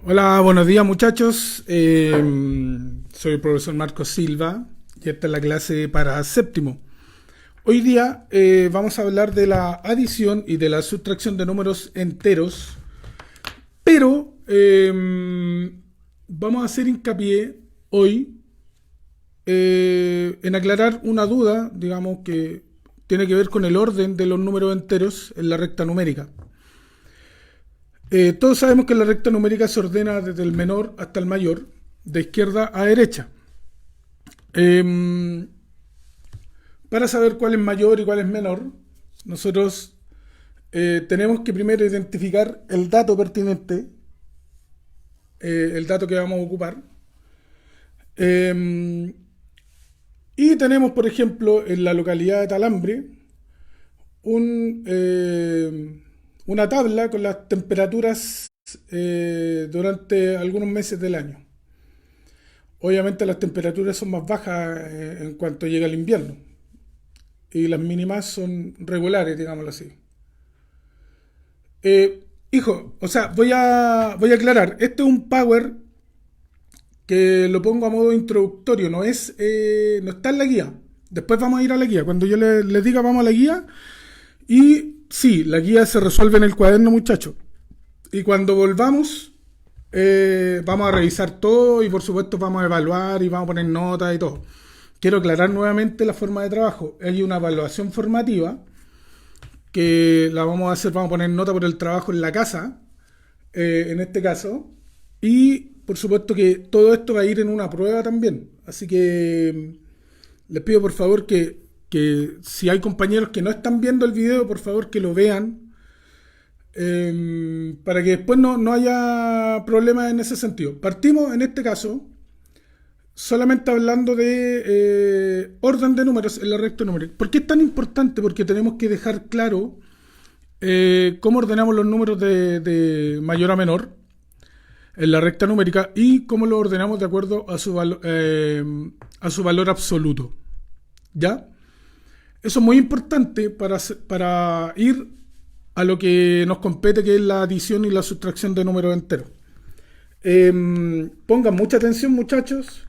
Hola, buenos días muchachos. Soy el profesor Marcos Silva y esta es la clase para séptimo. Hoy día vamos a hablar de la adición y de la sustracción de números enteros, pero vamos a hacer hincapié hoy en aclarar una duda, digamos, que tiene que ver con el orden de los números enteros en la recta numérica. Todos sabemos que la recta numérica se ordena desde el menor hasta el mayor, de izquierda a derecha. Eh, para saber cuál es mayor y cuál es menor, nosotros tenemos que primero identificar el dato pertinente, el dato que vamos a ocupar. Eh, y tenemos, por ejemplo, en la localidad de Talambre, una tabla con las temperaturas durante algunos meses del año. Obviamente las temperaturas son más bajas en cuanto llega el invierno y las mínimas son regulares, digámoslo así. Hijo, o sea, voy a aclarar, este es un power que lo pongo a modo introductorio, no está en la guía. Después vamos a ir a la guía. Cuando yo les diga vamos a la guía, y sí, la guía se resuelve en el cuaderno, muchachos. Y cuando volvamos, vamos a revisar todo y por supuesto vamos a evaluar y vamos a poner notas y todo. Quiero aclarar nuevamente la forma de trabajo. Hay una evaluación formativa que la vamos a hacer, vamos a poner nota por el trabajo en la casa, en este caso. Y por supuesto que todo esto va a ir en una prueba también. Así que les pido por favor que si hay compañeros que no están viendo el video, por favor que lo vean, para que después no haya problemas en ese sentido. Partimos en este caso solamente hablando de orden de números en la recta numérica. ¿Por qué es tan importante? Porque tenemos que dejar claro cómo ordenamos los números de mayor a menor en la recta numérica y cómo lo ordenamos de acuerdo a su valor absoluto. ¿Ya? Eso es muy importante para ir a lo que nos compete, que es la adición y la sustracción de números enteros. Pongan mucha atención, muchachos.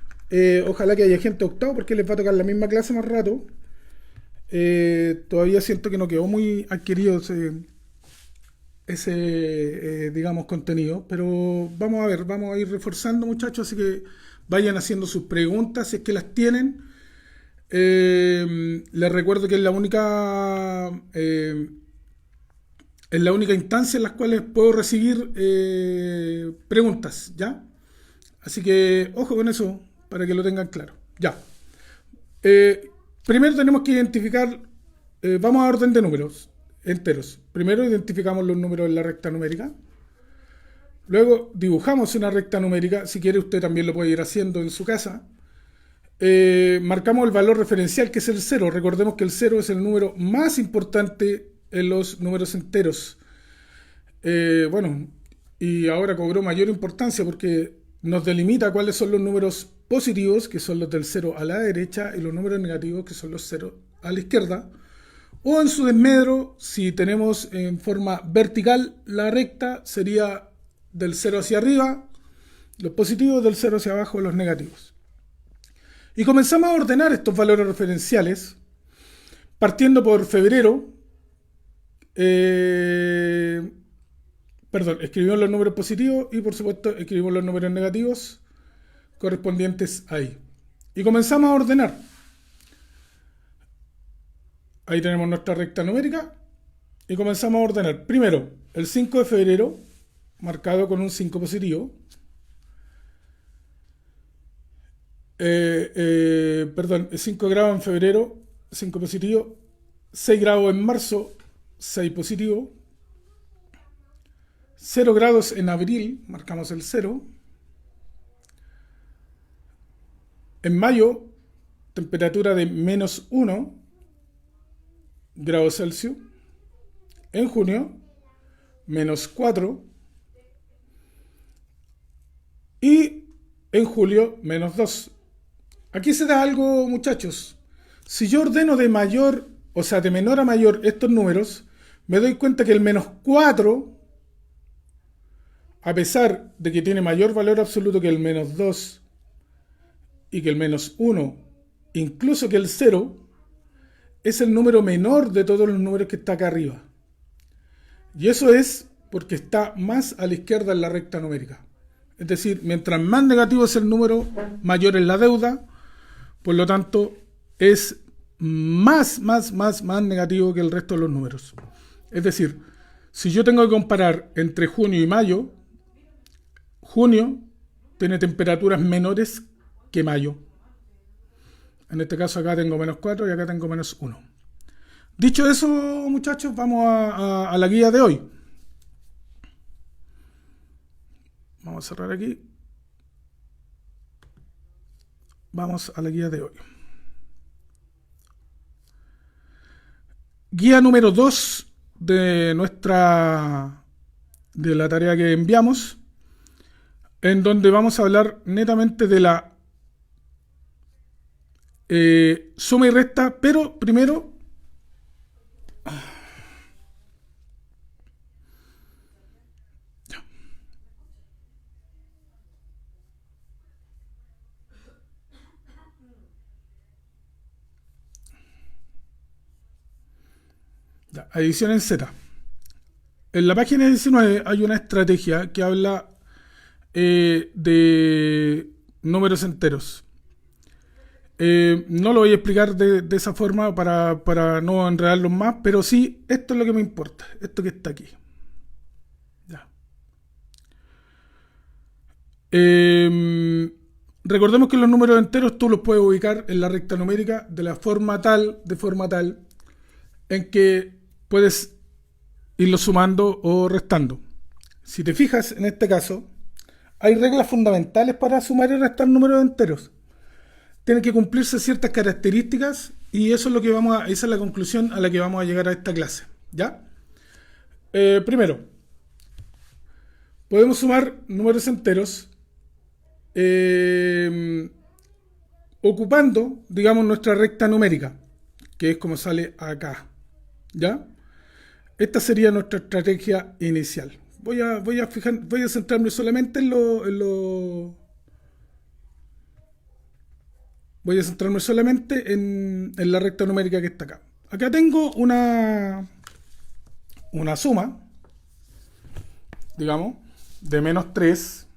Ojalá que haya gente octavo porque les va a tocar la misma clase más rato. Todavía siento que no quedó muy adquirido ese digamos, contenido. Pero vamos a ver, vamos a ir reforzando, muchachos. Así que vayan haciendo sus preguntas si es que las tienen. Les recuerdo que es la única instancia en la cual puedo recibir preguntas, ¿ya? Así que ojo con eso para que lo tengan claro. Ya. Primero tenemos que identificar, vamos a orden de números enteros. Primero identificamos los números en la recta numérica. Luego dibujamos una recta numérica. Si quiere usted también lo puede ir haciendo en su casa. Marcamos el valor referencial, que es el cero. Recordemos que el cero es el número más importante en los números enteros. Bueno, y ahora cobró mayor importancia porque nos delimita cuáles son los números positivos, que son los del cero a la derecha, y los números negativos, que son los ceros a la izquierda. O en su desmedro, si tenemos en forma vertical la recta, sería del cero hacia arriba los positivos, del cero hacia abajo los negativos. Y comenzamos a ordenar estos valores referenciales partiendo por febrero. Escribimos los números positivos y por supuesto escribimos los números negativos correspondientes ahí. Y comenzamos a ordenar. Ahí tenemos nuestra recta numérica y comenzamos a ordenar. Primero, el 5 de febrero, marcado con un 5 positivo. El 5 grados en febrero, 5 positivo. 6 grados en marzo, 6 positivo. 0 grados en abril, marcamos el 0. En mayo, temperatura de menos 1 grados Celsius. En junio, menos 4. Y en julio, menos 2. Aquí se da algo, muchachos. Si yo ordeno de mayor, o sea, de menor a mayor estos números, me doy cuenta que el menos 4 a pesar de que tiene mayor valor absoluto que el menos 2 y que el menos 1, incluso que el 0, es el número menor de todos los números que está acá arriba. Y eso es porque está más a la izquierda en la recta numérica. Es decir, mientras más negativo es el número, mayor es la deuda. Por lo tanto, es más negativo que el resto de los números. Es decir, si yo tengo que comparar entre junio y mayo, junio tiene temperaturas menores que mayo. En este caso acá tengo menos 4 y acá tengo menos 1. Dicho eso, muchachos, vamos a la guía de hoy. Vamos a cerrar aquí. Vamos a la guía de hoy. Guía número 2 de la tarea que enviamos, en donde vamos a hablar netamente de la suma y resta, pero primero adición en Z. En la página 19 hay una estrategia que habla de números enteros. No lo voy a explicar de esa forma para no enredarlos más, pero sí, esto es lo que me importa, esto que está aquí. Ya. Recordemos que los números enteros tú los puedes ubicar en la recta numérica de forma tal en que puedes irlo sumando o restando. Si te fijas, en este caso, hay reglas fundamentales para sumar y restar números enteros. Tienen que cumplirse ciertas características y eso es lo que esa es la conclusión a la que vamos a llegar a esta clase. ¿Ya? Primero, podemos sumar números enteros ocupando, digamos, nuestra recta numérica, que es como sale acá. ¿Ya? Esta sería nuestra estrategia inicial. Voy a centrarme solamente en la recta numérica que está acá. Acá tengo una suma, digamos, de menos 3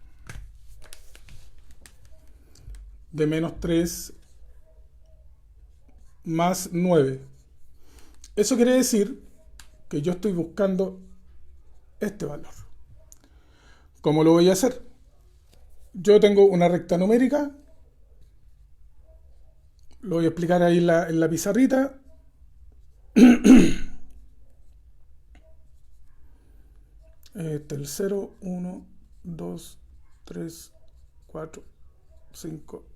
más 9. Eso quiere decir que yo estoy buscando este valor. ¿Cómo lo voy a hacer? Yo tengo una recta numérica, lo voy a explicar ahí en la pizarrita. Este es el 0, 1, 2, 3, 4, 5,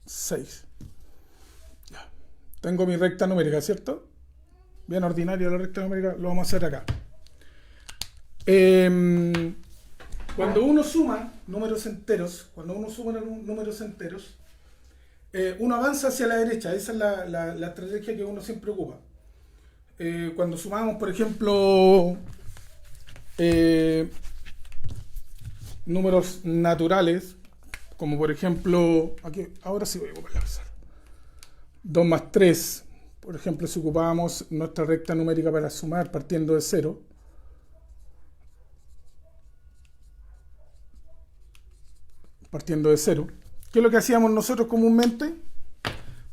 6. Ya. Tengo mi recta numérica, ¿cierto? Bien ordinaria la recta numérica, lo vamos a hacer acá. Cuando uno suma números enteros, uno avanza hacia la derecha. Esa es la estrategia que uno siempre ocupa. Cuando sumamos, por ejemplo, números naturales, como por ejemplo, aquí, ahora sí voy a ocupar la pizarra. 2 más 3, por ejemplo, si ocupábamos nuestra recta numérica para sumar partiendo de 0, ¿qué es lo que hacíamos nosotros comúnmente?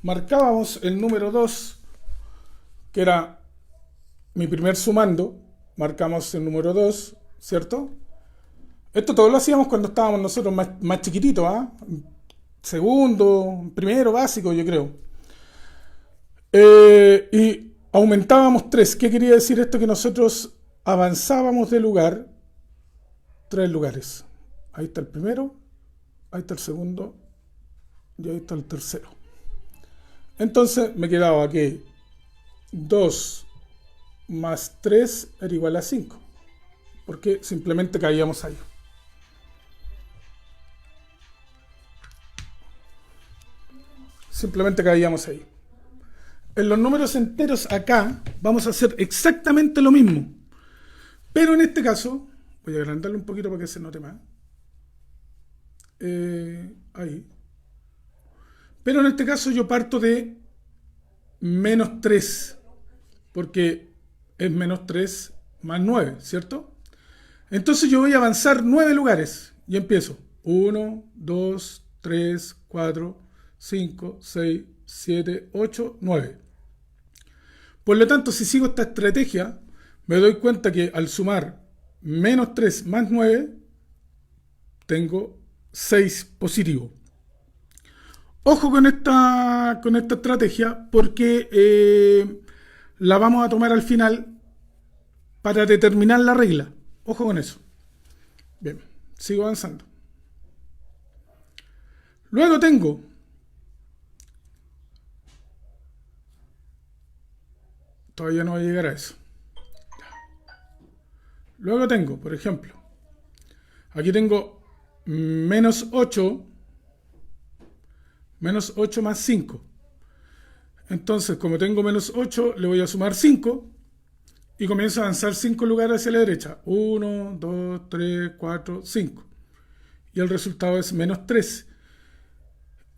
Marcábamos el número 2, que era mi primer sumando, marcamos el número 2, ¿cierto? Esto todo lo hacíamos cuando estábamos nosotros más chiquititos, ¿ah? Segundo, primero, básico, yo creo. Y aumentábamos 3. ¿Qué quería decir esto? Que nosotros avanzábamos de lugar 3 lugares. Ahí está el primero, ahí está el segundo y ahí está el tercero. Entonces me quedaba que 2 más 3 era igual a 5, porque simplemente caíamos ahí. En los números enteros acá vamos a hacer exactamente lo mismo, pero en este caso Voy a agrandarlo un poquito para que se note más. Ahí. Pero en este caso yo parto de menos 3, porque es menos 3 más 9, ¿cierto? Entonces yo voy a avanzar 9 lugares y empiezo. 1, 2, 3, 4, 5, 6, 7, 8, 9. Por lo tanto, si sigo esta estrategia, me doy cuenta que al sumar menos 3 más 9, tengo 6 positivo. Ojo con esta estrategia porque la vamos a tomar al final para determinar la regla. Ojo con eso. Bien, sigo avanzando. Luego tengo todavía no voy a llegar a eso. Luego tengo, por ejemplo, aquí tengo menos 8 más 5. Entonces, como tengo menos 8, le voy a sumar 5 y comienzo a avanzar 5 lugares hacia la derecha. 1, 2, 3, 4, 5. Y el resultado es menos 3.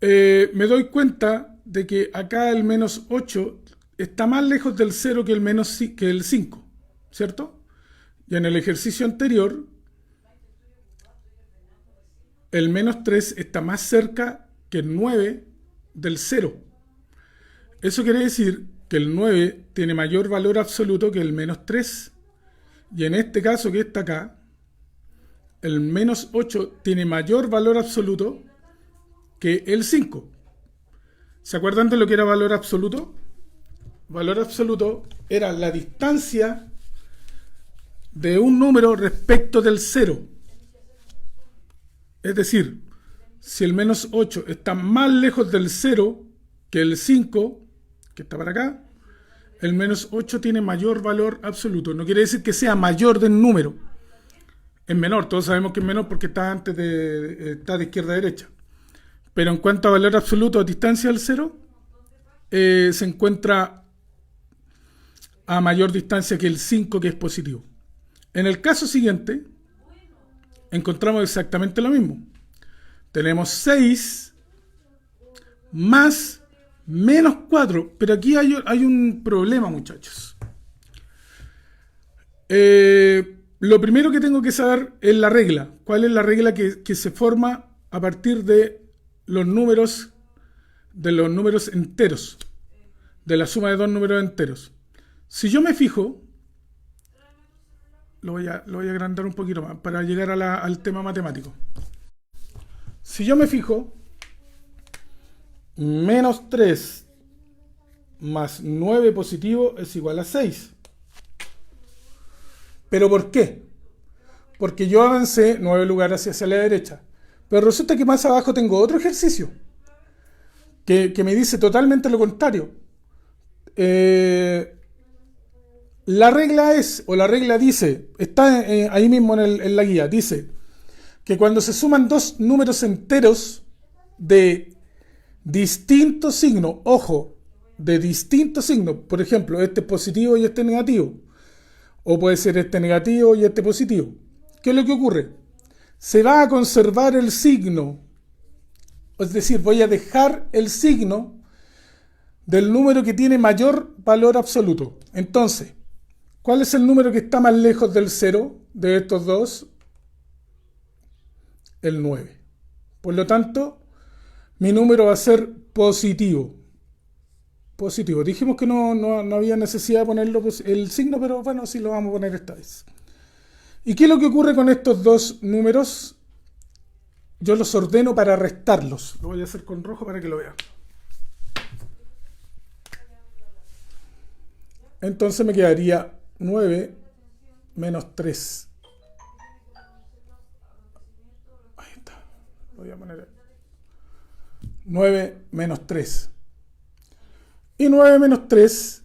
Me doy cuenta de que acá el menos 8 está más lejos del 0 que el 5, ¿cierto? Y en el ejercicio anterior, el menos 3 está más cerca que el 9 del 0. Eso quiere decir que el 9 tiene mayor valor absoluto que el menos 3. Y en este caso que está acá, el menos 8 tiene mayor valor absoluto que el 5. ¿Se acuerdan de lo que era valor absoluto? Valor absoluto era la distancia de un número respecto del 0. Es decir, si el menos 8 está más lejos del 0 que el 5, que está para acá, el menos 8 tiene mayor valor absoluto. No quiere decir que sea mayor del número. Es menor, todos sabemos que es menor porque está está de izquierda a derecha. Pero en cuanto a valor absoluto a distancia del 0, se encuentra a mayor distancia que el 5, que es positivo. En el caso siguiente, encontramos exactamente lo mismo. Tenemos 6 más menos 4. Pero aquí hay un problema, muchachos. Lo primero que tengo que saber es la regla. ¿Cuál es la regla que se forma a partir de los números enteros? De la suma de dos números enteros. Si yo me fijo, lo voy a agrandar un poquito más para llegar al tema matemático. Si yo me fijo, menos 3 más 9 positivo es igual a 6. ¿Pero por qué? Porque yo avancé 9 lugares hacia la derecha. Pero resulta que más abajo tengo otro ejercicio que me dice totalmente lo contrario. La regla dice, está ahí mismo en la guía, dice que cuando se suman dos números enteros de distinto signo, ojo, de distinto signo, por ejemplo, este es positivo y este es negativo, o puede ser este negativo y este positivo. ¿Qué es lo que ocurre? Se va a conservar el signo, es decir, voy a dejar el signo del número que tiene mayor valor absoluto. Entonces, ¿cuál es el número que está más lejos del 0 de estos dos? El 9. Por lo tanto, mi número va a ser positivo. Positivo. Dijimos que no había necesidad de ponerlo el signo, pero bueno, sí lo vamos a poner esta vez. ¿Y qué es lo que ocurre con estos dos números? Yo los ordeno para restarlos. Lo voy a hacer con rojo para que lo vean. Entonces me quedaría 9 menos 3. Ahí está. Lo voy a poner 9 menos 3. Y 9 menos 3.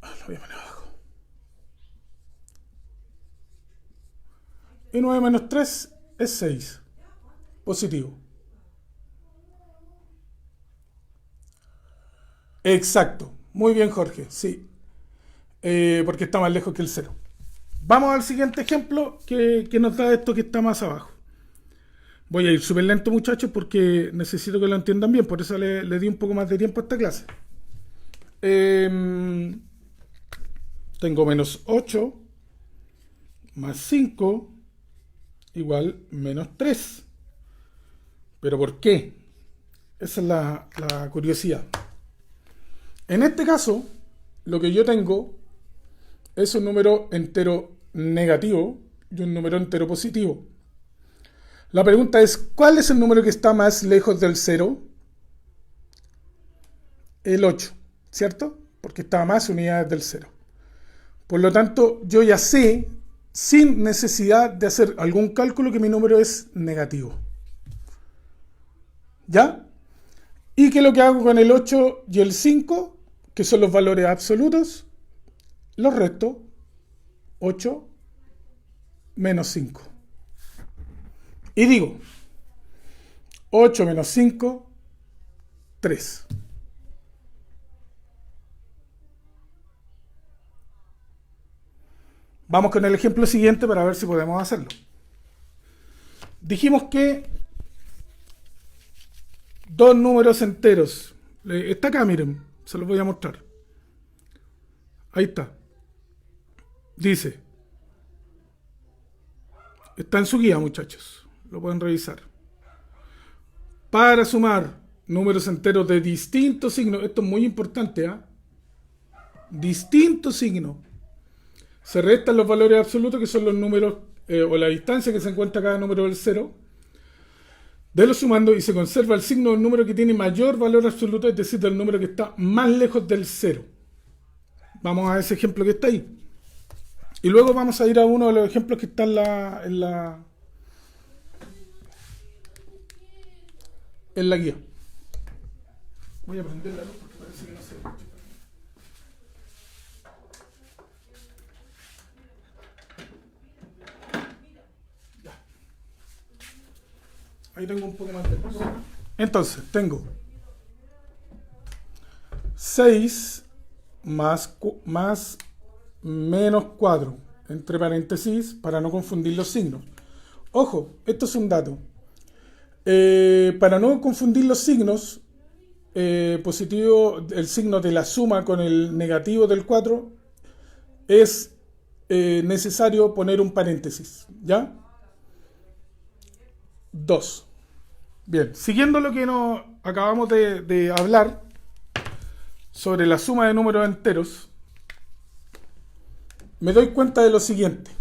Lo voy a poner abajo. Y 9 menos 3 es 6. Positivo. Exacto. Muy bien, Jorge. Sí. Porque está más lejos que el 0. Vamos al siguiente ejemplo que nos da esto que está más abajo. Voy a ir súper lento, muchachos, porque necesito que lo entiendan bien. Por eso le di un poco más de tiempo a esta clase. Tengo menos 8 más 5 igual menos 3. ¿Pero por qué? Esa es la curiosidad. En este caso, lo que yo tengo es un número entero negativo y un número entero positivo. La pregunta es, ¿cuál es el número que está más lejos del 0? El 8, ¿cierto? Porque está a más unidades del 0. Por lo tanto, yo ya sé, sin necesidad de hacer algún cálculo, que mi número es negativo. ¿Ya? Y que lo que hago con el 8 y el 5, que son los valores absolutos, los resto. 8 menos 5. Y digo, 8 menos 5, 3. Vamos con el ejemplo siguiente para ver si podemos hacerlo. Dijimos que dos números enteros. Está acá, miren, se los voy a mostrar. Ahí está. Dice, está en su guía, muchachos, lo pueden revisar. Para sumar números enteros de distintos signos, esto es muy importante, ¿eh? Distintos signos. Se restan los valores absolutos, que son los números o la distancia que se encuentra cada número del 0, de los sumandos, y se conserva el signo del número que tiene mayor valor absoluto, es decir, del número que está más lejos del 0. Vamos a ese ejemplo que está ahí. Y luego vamos a ir a uno de los ejemplos que está en la guía. Voy a prender la luz porque parece que no se ve. Ya. Ahí tengo un poco más de luz. Entonces, tengo 6 más menos 4, entre paréntesis, para no confundir los signos. Ojo, esto es un dato. Para no confundir los signos, positivo, el signo de la suma con el negativo del 4, es necesario poner un paréntesis, ¿ya? 2. Bien, siguiendo lo que nos acabamos de hablar sobre la suma de números enteros, me doy cuenta de lo siguiente.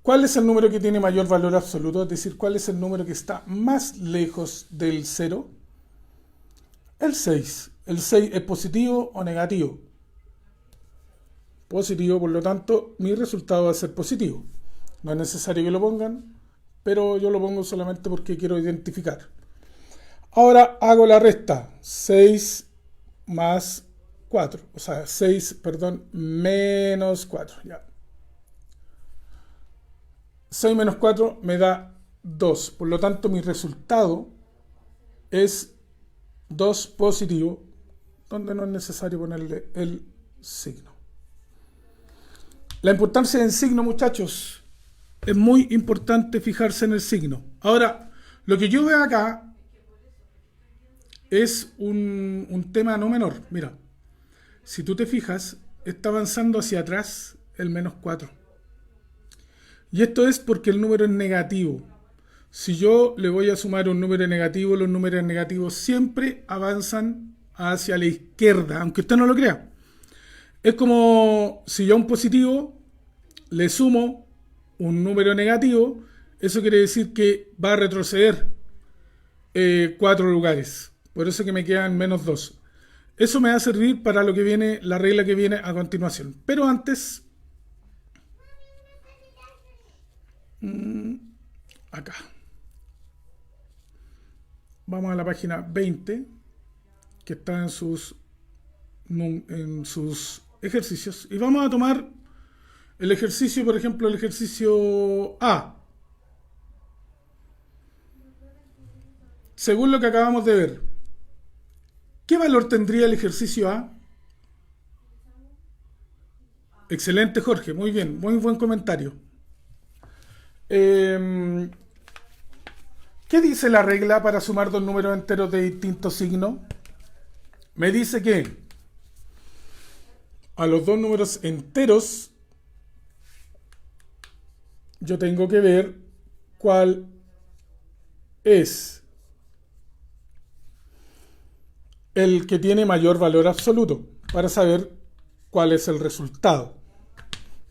¿Cuál es el número que tiene mayor valor absoluto? Es decir, ¿cuál es el número que está más lejos del 0? El 6. ¿El 6 es positivo o negativo? Positivo, por lo tanto, mi resultado va a ser positivo. No es necesario que lo pongan, pero yo lo pongo solamente porque quiero identificar. Ahora hago la resta. 6 más 4, o sea, 6, perdón, menos 4, ya. 6 menos 4 me da 2, por lo tanto mi resultado es 2 positivo, donde no es necesario ponerle el signo. La importancia del signo, muchachos, es muy importante fijarse en el signo. Ahora, lo que yo veo acá es un tema no menor. Mira, si tú te fijas, está avanzando hacia atrás el menos 4. Y esto es porque el número es negativo. Si yo le voy a sumar un número negativo, los números negativos siempre avanzan hacia la izquierda, aunque usted no lo crea. Es como si yo a un positivo le sumo un número negativo, eso quiere decir que va a retroceder 4 lugares. Por eso que me quedan menos 2. Eso me va a servir para lo que viene, la regla que viene a continuación. Pero antes, acá. Vamos a la página 20, que está en sus ejercicios. Y vamos a tomar el ejercicio, por ejemplo, el ejercicio A. Según lo que acabamos de ver, ¿qué valor tendría el ejercicio A? Excelente, Jorge. Muy bien. Muy buen comentario. Eh, ¿Qué dice la regla para sumar dos números enteros de distinto signo? Me dice que a los dos números enteros yo tengo que ver cuál es el que tiene mayor valor absoluto para saber cuál es el resultado.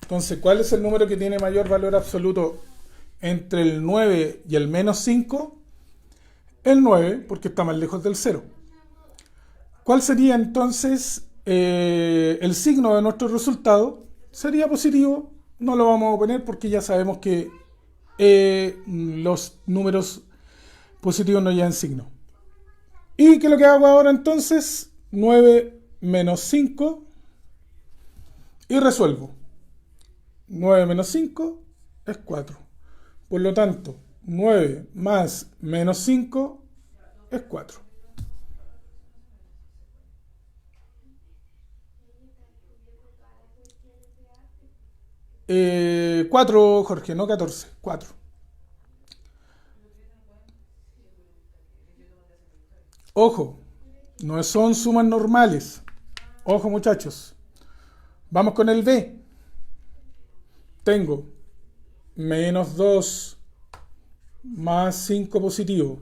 Entonces, ¿cuál es el número que tiene mayor valor absoluto entre el 9 y el menos 5? El 9, porque está más lejos del 0. ¿Cuál sería entonces el signo de nuestro resultado? Sería positivo. No lo vamos a poner porque ya sabemos que los números positivos no llevan signo. ¿Y qué es lo que hago ahora entonces? 9 menos 5 y resuelvo. 9 menos 5 es 4. Por lo tanto, 9 más menos 5 es 4. 4, Jorge, no 14. 4. Ojo, no son sumas normales. Ojo, muchachos. Vamos con el B. Tengo menos 2 más 5 positivo.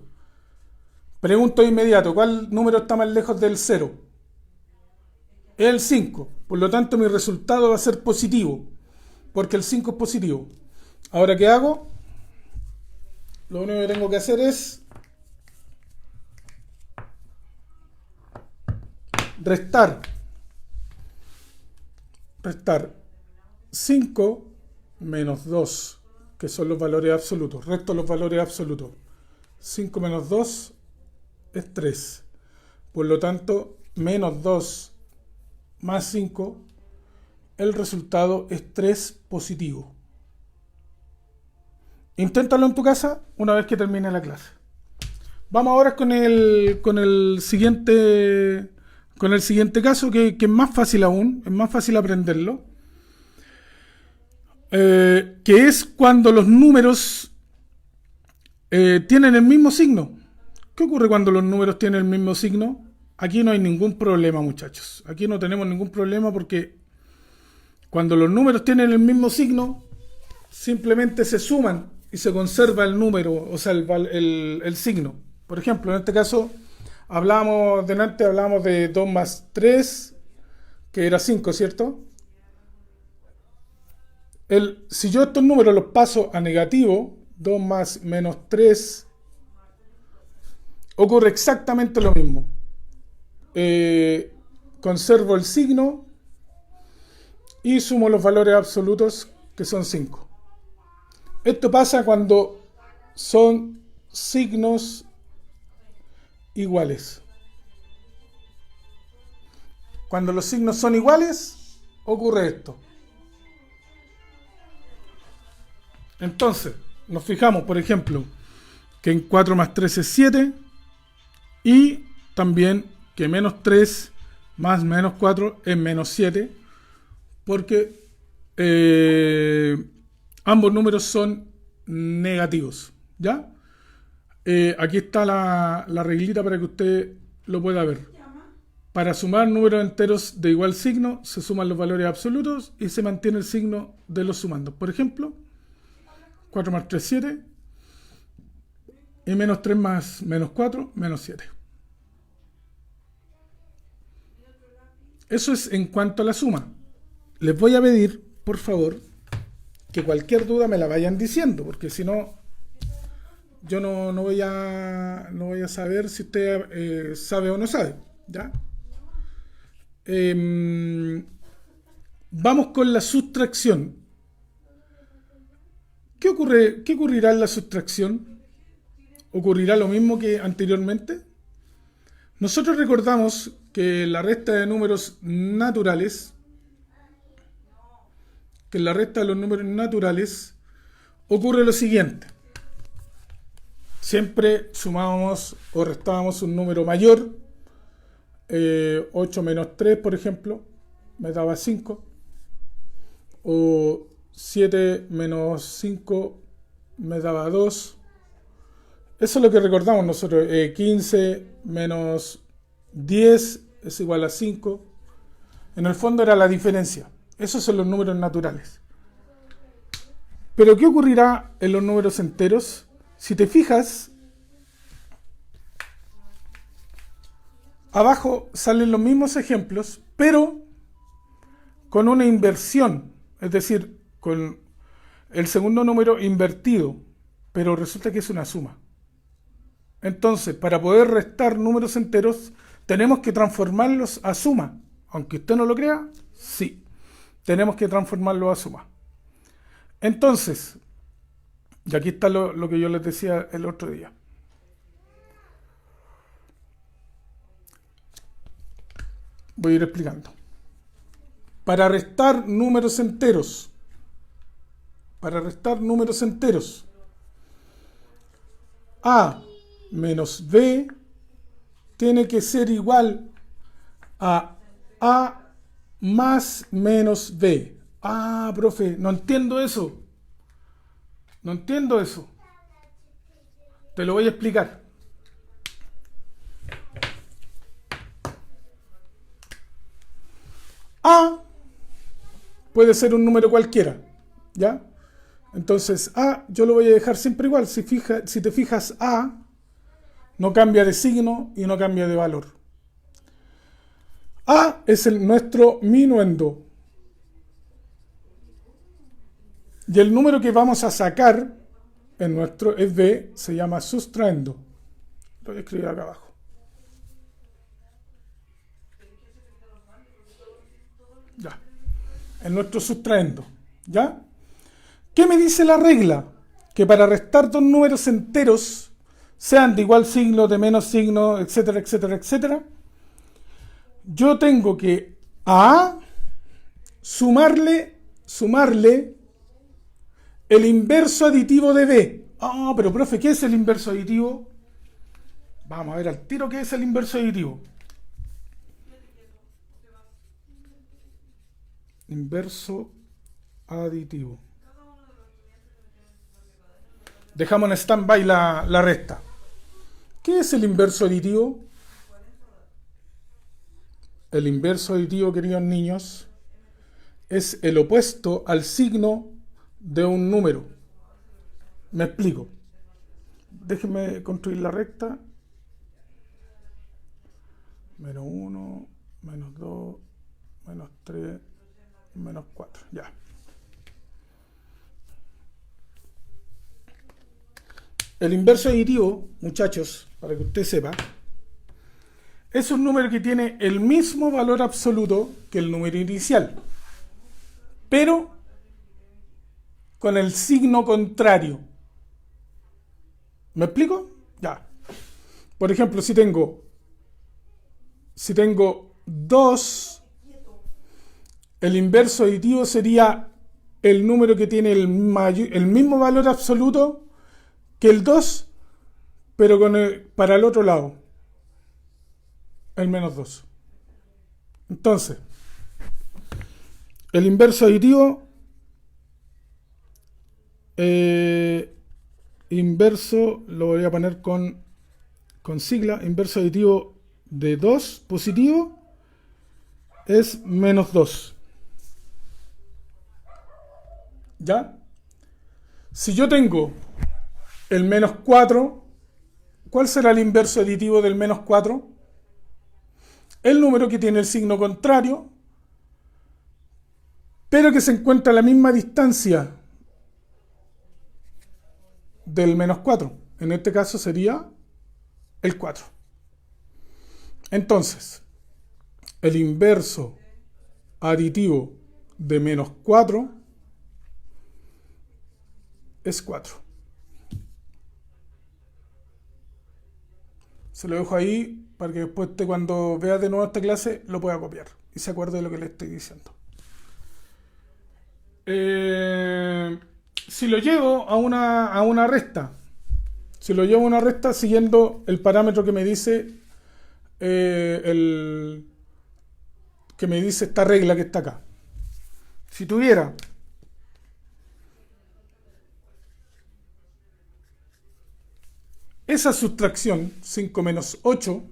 Pregunto de inmediato, ¿cuál número está más lejos del 0? El 5. Por lo tanto, mi resultado va a ser positivo, porque el 5 es positivo. Ahora, ¿qué hago? Lo único que tengo que hacer es restar 5 menos 2, que son los valores absolutos. Resto los valores absolutos. 5 menos 2 es 3. Por lo tanto, menos 2 más 5, el resultado es 3 positivo. Inténtalo en tu casa una vez que termine la clase. Vamos ahora con el siguiente caso, que es más fácil aún, es más fácil aprenderlo. Que es cuando los números tienen el mismo signo. ¿Qué ocurre cuando los números tienen el mismo signo? Aquí no hay ningún problema, muchachos. Aquí no tenemos ningún problema porque cuando los números tienen el mismo signo, simplemente se suman y se conserva el número, o sea, el signo. Por ejemplo, en este caso, hablábamos de 2 más 3, que era 5, ¿cierto? Si yo estos números los paso a negativo, 2 más menos 3, ocurre exactamente lo mismo. Conservo el signo y sumo los valores absolutos, que son 5. Esto pasa cuando son signos iguales. Cuando los signos son iguales, ocurre esto. Entonces, nos fijamos, por ejemplo, que en 4 más 3 es 7 y también que menos 3 más menos 4 es menos 7, porque ambos números son negativos, ¿ya? Aquí está la reglita para que usted lo pueda ver. Para sumar números enteros de igual signo, se suman los valores absolutos y se mantiene el signo de los sumandos. Por ejemplo, 4 más 3, 7. Y menos 3 más menos 4, menos 7. Eso es en cuanto a la suma. Les voy a pedir, por favor, que cualquier duda me la vayan diciendo, porque si no, yo no voy a saber si usted sabe o no sabe, ¿ya? Vamos con la sustracción. ¿Qué ocurrirá en la sustracción? ¿Ocurrirá lo mismo que anteriormente? Nosotros recordamos que en la resta de números naturales, ocurre lo siguiente. Siempre sumábamos o restábamos un número mayor. 8 menos 3, por ejemplo, me daba 5. o 7 menos 5 me daba 2. Eso es lo que recordamos nosotros. 15 menos 10 es igual a 5. En el fondo era la diferencia. Esos son los números naturales. Pero ¿qué ocurrirá en los números enteros? Si te fijas, abajo salen los mismos ejemplos, pero con una inversión, es decir, con el segundo número invertido, pero resulta que es una suma. Entonces, para poder restar números enteros, tenemos que transformarlos a suma. Aunque usted no lo crea, sí, tenemos que transformarlos a suma. Entonces, y aquí está lo que yo les decía el otro día. Voy a ir explicando. Para restar números enteros, A menos B tiene que ser igual a más menos B. Ah, profe, no entiendo eso. No entiendo eso. Te lo voy a explicar. A puede ser un número cualquiera, ¿ya? Entonces A yo lo voy a dejar siempre igual. Si te fijas, A no cambia de signo y no cambia de valor. A es nuestro minuendo. Y el número que vamos a sacar en nuestro es B, se llama sustraendo. Lo voy a escribir acá abajo. Ya. En nuestro sustraendo. ¿Ya? ¿Qué me dice la regla? Que para restar dos números enteros, sean de igual signo, de menos signo, etcétera, etcétera, etcétera, yo tengo que a A sumarle el inverso aditivo de B. Ah, pero profe, ¿qué es el inverso aditivo? Vamos a ver al tiro qué es el inverso aditivo. Inverso aditivo. Dejamos en stand-by la resta. ¿Qué es el inverso aditivo? El inverso aditivo, queridos niños, es el opuesto al signo de un número. Me explico. Déjenme construir la recta. Menos 1, menos 2, menos 3, menos 4. Ya. El inverso aditivo, muchachos, para que usted sepa, es un número que tiene el mismo valor absoluto que el número inicial, pero con el signo contrario. ¿Me explico? Ya. Por ejemplo, si tengo 2, el inverso aditivo sería el número que tiene el mismo valor absoluto que el 2, pero para el otro lado, el menos 2. Entonces, el inverso aditivo, inverso, lo voy a poner con sigla, inverso aditivo de 2 positivo es menos 2. ¿Ya? Si yo tengo el menos 4, ¿cuál será el inverso aditivo del menos 4? El número que tiene el signo contrario, pero que se encuentra a la misma distancia del menos 4. En este caso sería el 4. Entonces, el inverso aditivo de menos 4 es 4. Se lo dejo ahí para que después cuando vea de nuevo esta clase lo pueda copiar y se acuerde de lo que le estoy diciendo. Si lo llevo a una resta, siguiendo el parámetro que me dice esta regla que está acá. Si tuviera esa sustracción, 5 menos 8,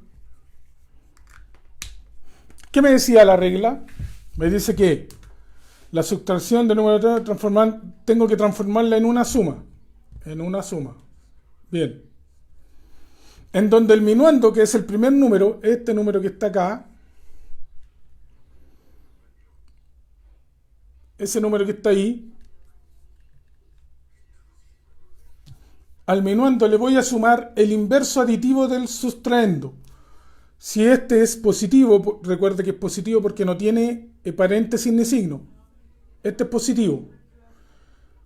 ¿qué me decía la regla? Me dice que la sustracción de número tengo que transformarla en una suma. En una suma. Bien. En donde el minuendo, que es el primer número, este número que está acá, ese número que está ahí, al minuendo le voy a sumar el inverso aditivo del sustraendo. Si este es positivo, recuerde que es positivo porque no tiene paréntesis ni signo. Este es positivo.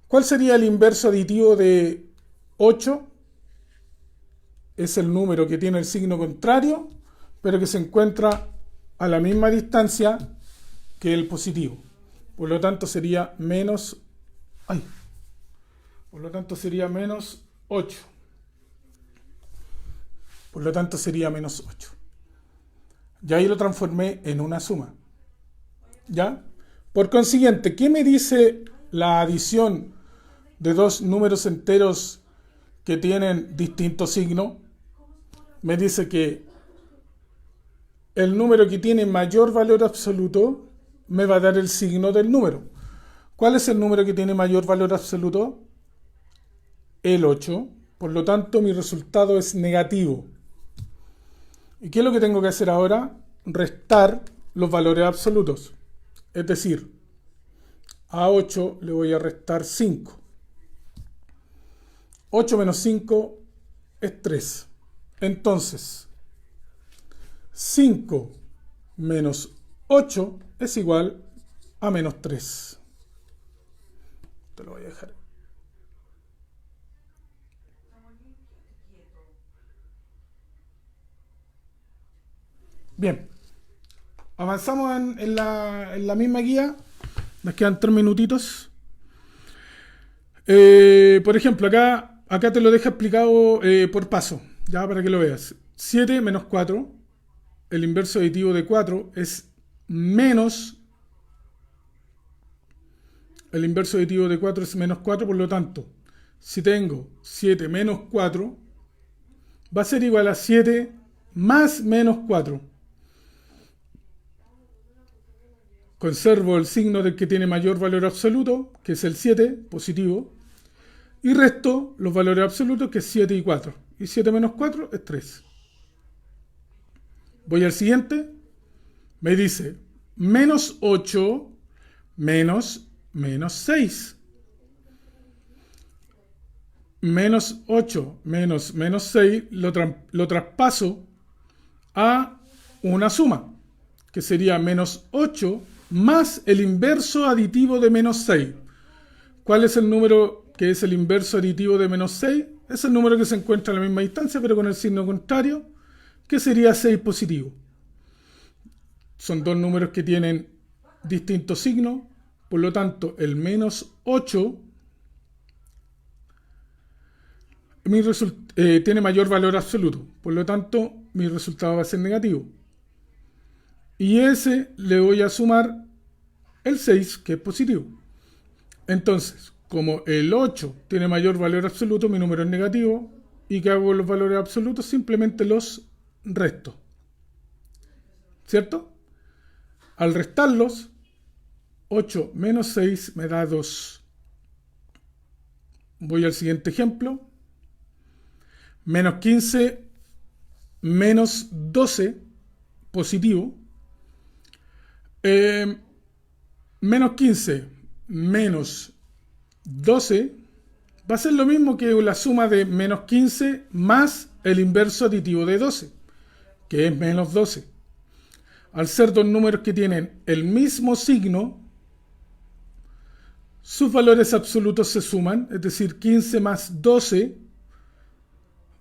¿Cuál sería el inverso aditivo de 8? Es el número que tiene el signo contrario, pero que se encuentra a la misma distancia que el positivo. Por lo tanto sería menos... Por lo tanto sería menos 8. Por lo tanto sería menos 8. Y ahí lo transformé en una suma. ¿Ya? Por consiguiente, ¿qué me dice la adición de dos números enteros que tienen distinto signo? Me dice que el número que tiene mayor valor absoluto me va a dar el signo del número. ¿Cuál es el número que tiene mayor valor absoluto? El 8. Por lo tanto, mi resultado es negativo. ¿Y qué es lo que tengo que hacer ahora? Restar los valores absolutos. Es decir, a 8 le voy a restar 5. 8 menos 5 es 3. Entonces, 5 menos 8 es igual a menos 3. Te lo voy a dejar. Bien. Avanzamos en la misma guía. Nos quedan 3 minutitos. Por ejemplo, acá te lo deja explicado por paso, ya para que lo veas. 7 menos 4, el inverso aditivo de 4 es menos... El inverso aditivo de 4 es menos 4, por lo tanto, si tengo 7 menos 4, va a ser igual a 7 más menos 4. Conservo el signo del que tiene mayor valor absoluto, que es el 7, positivo, y resto los valores absolutos, que es 7 y 4. Y 7 menos 4 es 3. Voy al siguiente. Me dice menos 8 menos 6. Menos 8 menos 6 lo traspaso a una suma, que sería menos 8 más el inverso aditivo de menos 6. ¿Cuál es el número que es el inverso aditivo de menos 6? Es el número que se encuentra a la misma distancia, pero con el signo contrario, que sería 6 positivo. Son dos números que tienen distintos signos, por lo tanto, el menos 8 tiene mayor valor absoluto, por lo tanto, mi resultado va a ser negativo. Y ese le voy a sumar el 6, que es positivo. Entonces, como el 8 tiene mayor valor absoluto, mi número es negativo. ¿Y qué hago con los valores absolutos? Simplemente los resto. ¿Cierto? Al restarlos, 8 menos 6 me da 2. Voy al siguiente ejemplo. Menos 15 menos 12, positivo. Menos 15 menos 12 va a ser lo mismo que la suma de menos 15 más el inverso aditivo de 12, que es menos 12. Al ser dos números que tienen el mismo signo, sus valores absolutos se suman, es decir, 15 más 12,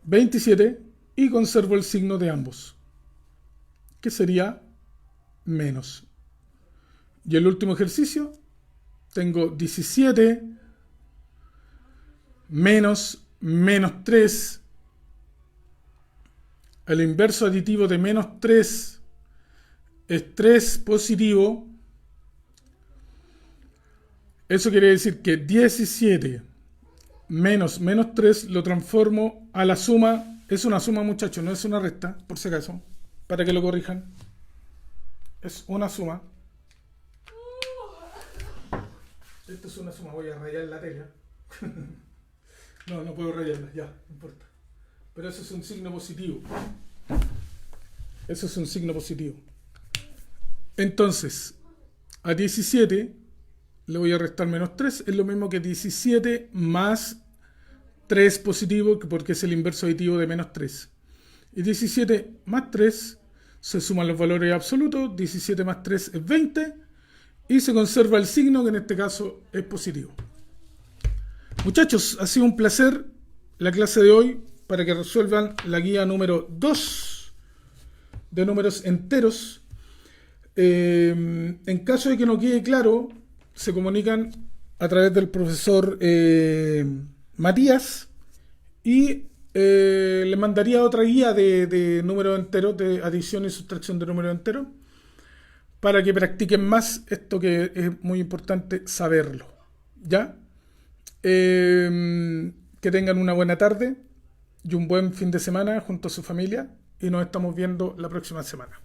27, y conservo el signo de ambos, que sería menos. Y el último ejercicio, tengo 17 menos 3. El inverso aditivo de menos 3 es 3 positivo. Eso quiere decir que 17 menos 3 lo transformo a la suma Es una suma, muchachos, no es una resta, por si acaso, para que lo corrijan. Es una suma. Esto es una suma, voy a rayar la tela. No, no puedo rayarla, ya, no importa. Pero eso es un signo positivo. Eso es un signo positivo. Entonces, a 17 le voy a restar menos 3. Es lo mismo que 17 más 3 positivo, porque es el inverso aditivo de menos 3. Y 17 más 3 se suman los valores absolutos. 17 más 3 es 20. Y se conserva el signo, que en este caso es positivo. Muchachos, ha sido un placer la clase de hoy para que resuelvan la guía número 2 de números enteros. En caso de que no quede claro, se comunican a través del profesor Matías y le mandaría otra guía de números enteros, de adición y sustracción de números enteros, para que practiquen más esto, que es muy importante saberlo. ¿Ya? Que tengan una buena tarde y un buen fin de semana junto a su familia, y nos estamos viendo la próxima semana.